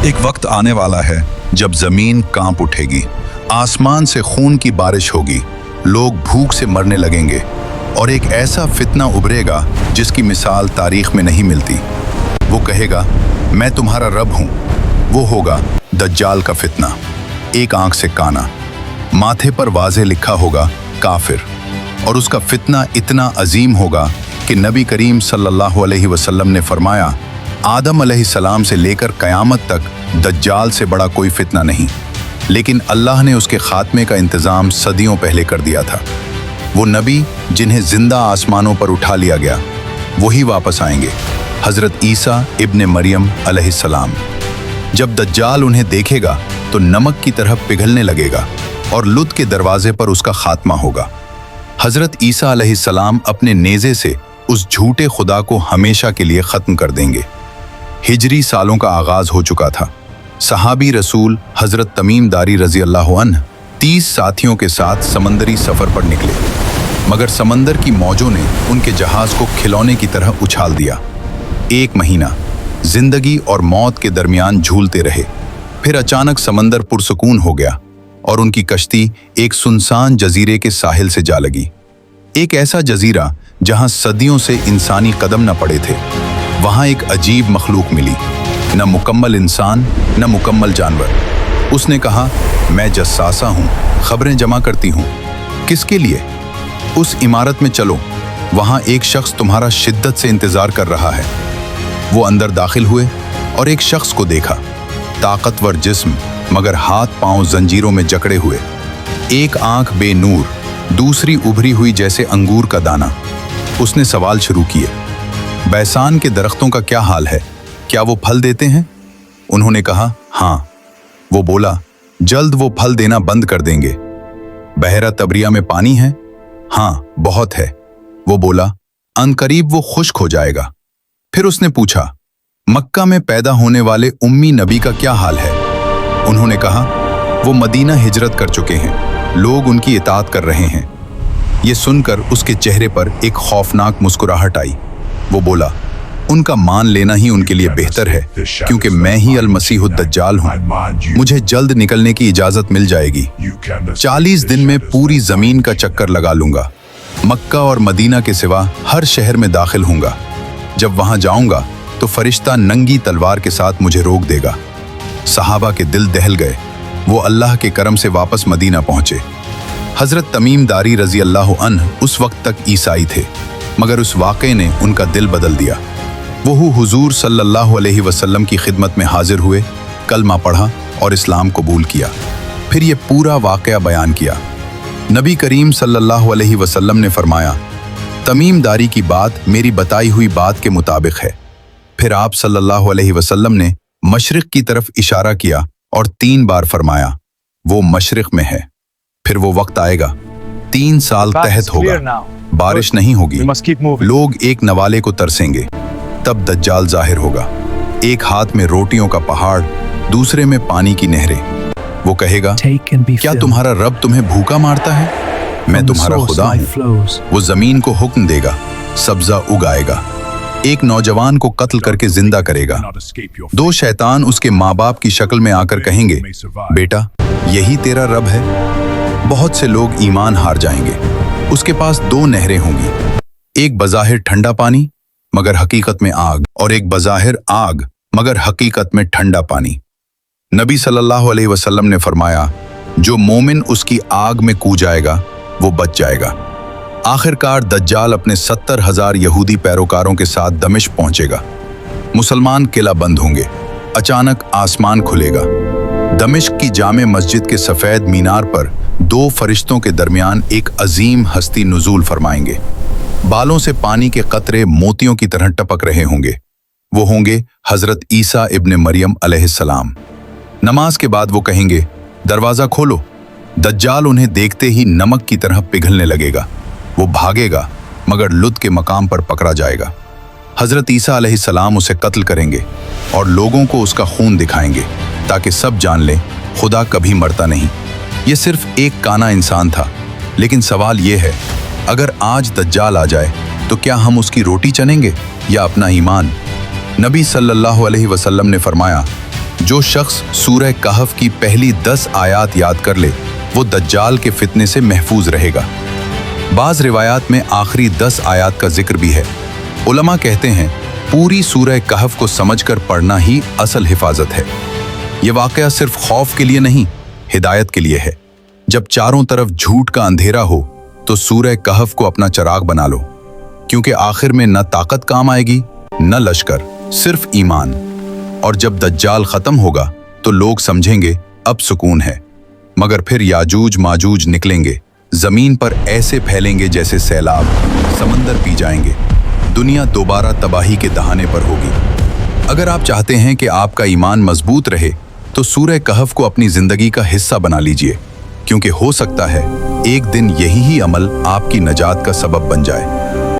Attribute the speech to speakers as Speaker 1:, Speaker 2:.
Speaker 1: एक वक्त आने वाला है जब जमीन कांप उठेगी, आसमान से खून की बारिश होगी, लोग भूख से मरने लगेंगे और एक ऐसा फितना उभरेगा जिसकी मिसाल तारीख में नहीं मिलती। वो कहेगा, मैं तुम्हारा रब हूँ। वो होगा दज्जाल का फितना। एक आंख से काना, माथे पर वाज़े लिखा होगा काफिर, और उसका फितना इतना अजीम होगा कि नबी करीम सल्लल्लाहु अलैहि वसल्लम ने फरमाया, आदम अलैहिस्सलाम से लेकर क़यामत तक दज्जाल से बड़ा कोई फितना नहीं। लेकिन अल्लाह ने उसके खात्मे का इंतज़ाम सदियों पहले कर दिया था। वो नबी जिन्हें जिंदा आसमानों पर उठा लिया गया, वही वापस आएंगे, हज़रत ईसा इब्ने मरियम अलैहिस्सलाम। जब दज्जाल उन्हें देखेगा तो नमक की तरह पिघलने लगेगा और लुत के दरवाजे पर उसका खात्मा होगा। हज़रत ईसा अलैहिस्सलाम अपने नेज़े से उस झूठे खुदा को हमेशा के लिए ख़त्म कर देंगे। हिजरी सालों का आगाज़ हो चुका था। सहाबी रसूल हज़रत तमीम दारी रज़ी अल्लाह अन्हु 30 साथियों के साथ समंदरी सफ़र पर निकले, मगर समंदर की मौजों ने उनके जहाज़ को खिलौने की तरह उछाल दिया। 1 महीना जिंदगी और मौत के दरमियान झूलते रहे। फिर अचानक समंदर पुरसुकून हो गया और उनकी कश्ती एक सुनसान जजीरे के साहिल से जा लगी। एक ऐसा जजीरा जहां सदियों से इंसानी कदम न पड़े थे। वहां एक अजीब मखलूक मिली, न मुकम्मल इंसान न मुकम्मल जानवर। उसने कहा, मैं जस्सासा हूँ, खबरें जमा करती हूँ। किसके लिए? उस इमारत में चलो, वहाँ एक शख्स तुम्हारा शिद्दत से इंतज़ार कर रहा है। वो अंदर दाखिल हुए और एक शख्स को देखा, ताकतवर जिस्म मगर हाथ पांव जंजीरों में जकड़े हुए, एक आंख बेनूर, दूसरी उभरी हुई जैसे अंगूर का दाना। उसने सवाल शुरू किए, बैसान के दरख्तों का क्या हाल है? क्या वो फल देते हैं? उन्होंने कहा, हाँ। वो बोला, जल्द वो फल देना बंद कर देंगे। बहरा तबरिया में पानी है? हाँ, बहुत है। वो बोला, अनकरीब वो खुश्क हो जाएगा। फिर उसने पूछा, मक्का में पैदा होने वाले उम्मी नबी का क्या हाल है? उन्होंने कहा, वो मदीना हिजरत कर चुके हैं, लोग उनकी इताअत कर रहे हैं। ये सुनकर उसके चेहरे पर एक खौफनाक मुस्कुराहट आई। वो बोला, उनका मान लेना ही उनके लिए बेहतर है, क्योंकि मैं ही अल मसीहुद दज्जाल हूँ। मुझे जल्द निकलने की इजाज़त मिल जाएगी। 40 दिन में पूरी ज़मीन का चक्कर लगा लूँगा। मक्का और मदीना के सिवा हर शहर में दाखिल हूँगा। जब वहाँ जाऊँगा तो फरिश्ता नंगी तलवार के साथ मुझे रोक देगा। सहाबा के दिल दहल गए। वो अल्लाह के करम से वापस मदीना पहुँचे। हज़रत तमीम दारी रज़ी अल्लाह अन्हु उस वक्त तक ईसाई थे, मगर उस वाक़े ने उनका दिल बदल दिया। वो हुजूर सल्लल्लाहु अलैहि वसल्लम की खिदमत में हाजिर हुए, कलमा पढ़ा और इस्लाम कबूल किया। फिर ये पूरा वाक़या बयान किया। नबी करीम सल्लल्लाहु अलैहि वसल्लम ने फरमाया, तमीम दारी की बात मेरी बताई हुई बात के मुताबिक है। फिर आप सल्लल्लाहु अलैहि वसल्लम ने मशरिक़ की तरफ इशारा किया और 3 बार फरमाया, वो मशरिक़ में है। फिर वो वक्त आएगा, 3 साल तहत होगा, बारिश नहीं होगी, लोग एक नवाले को तरसेंगे। तब दज्जाल जाहिर होगा, एक हाथ में रोटियों का पहाड़, दूसरे में पानी की नहरें। वो कहेगा, क्या तुम्हारा रब तुम्हें भूखा मारता है? मैं तुम्हारा खुदा हूँ। वो जमीन को हुक्म देगा, सब्जा उगाएगा, एक नौजवान को कत्ल करके जिंदा करेगा। 2 शैतान उसके माँ बाप की शक्ल में आकर कहेंगे, बेटा यही तेरा रब है। बहुत से लोग ईमान हार जाएंगे। उसके पास 2 नहरें होंगी, एक बज़ाहिर ठंडा पानी मगर हकीकत में आग, और एक बज़ाहिर आग मगर हकीकत में ठंडा पानी। नबी सल्लल्लाहु अलैहि वसल्लम ने फरमाया, जो मोमिन उसकी आग में कूद जाएगा वो बच जाएगा। आखिरकार दज्जाल अपने 70,000 यहूदी पैरोकारों के साथ दमिश्क पहुंचेगा। मुसलमान किला बंद होंगे। अचानक आसमान खुलेगा। दमिश्क की जामे मस्जिद के सफ़ेद मीनार पर 2 फरिश्तों के दरमियान एक अजीम हस्ती नुज़ूल फरमाएंगे। बालों से पानी के कतरे मोतियों की तरह टपक रहे होंगे। वो होंगे हज़रत ईसा इब्ने मरियम अलैहिस्सलाम। नमाज के बाद वो कहेंगे, दरवाज़ा खोलो। दज्जाल उन्हें देखते ही नमक की तरह पिघलने लगेगा। वो भागेगा मगर लुत के मकाम पर पकड़ा जाएगा। हज़रत ईसा अलैहिस्सलाम उसे कत्ल करेंगे और लोगों को उसका खून दिखाएंगे ताकि सब जान लें खुदा कभी मरता नहीं। ये सिर्फ एक काना इंसान था। लेकिन सवाल ये है, अगर आज दज्जाल आ जाए तो क्या हम उसकी रोटी चनेंगे या अपना ईमान? नबी सल्लल्लाहु अलैहि वसल्लम ने फरमाया, जो शख्स सूरह कहफ की पहली 10 आयात याद कर ले वो दज्जाल के फितने से महफूज रहेगा। बाज रिवायात में आखिरी 10 आयात का जिक्र भी है। उलमा कहते हैं पूरी सूरह कहफ को समझकर पढ़ना ही असल हिफाजत है। ये वाकया सिर्फ खौफ के लिए नहीं, हिदायत के लिए है। जब चारों तरफ झूठ का अंधेरा हो तो सूरह कहफ को अपना चिराग बना लो, क्योंकि आखिर में न ताकत काम आएगी न लश्कर, सिर्फ ईमान। और जब दज्जाल खत्म होगा तो लोग समझेंगे अब सुकून है, मगर फिर याजूज माजूज निकलेंगे, जमीन पर ऐसे फैलेंगे जैसे सैलाब, समंदर पी जाएंगे, दुनिया दोबारा तबाही के दहाने पर होगी। अगर आप चाहते हैं कि आपका ईमान मजबूत रहे तो सूरह कहफ को अपनी जिंदगी का हिस्सा बना लीजिए, क्योंकि हो सकता है एक दिन यही ही अमल आपकी नजात का सबब बन जाए।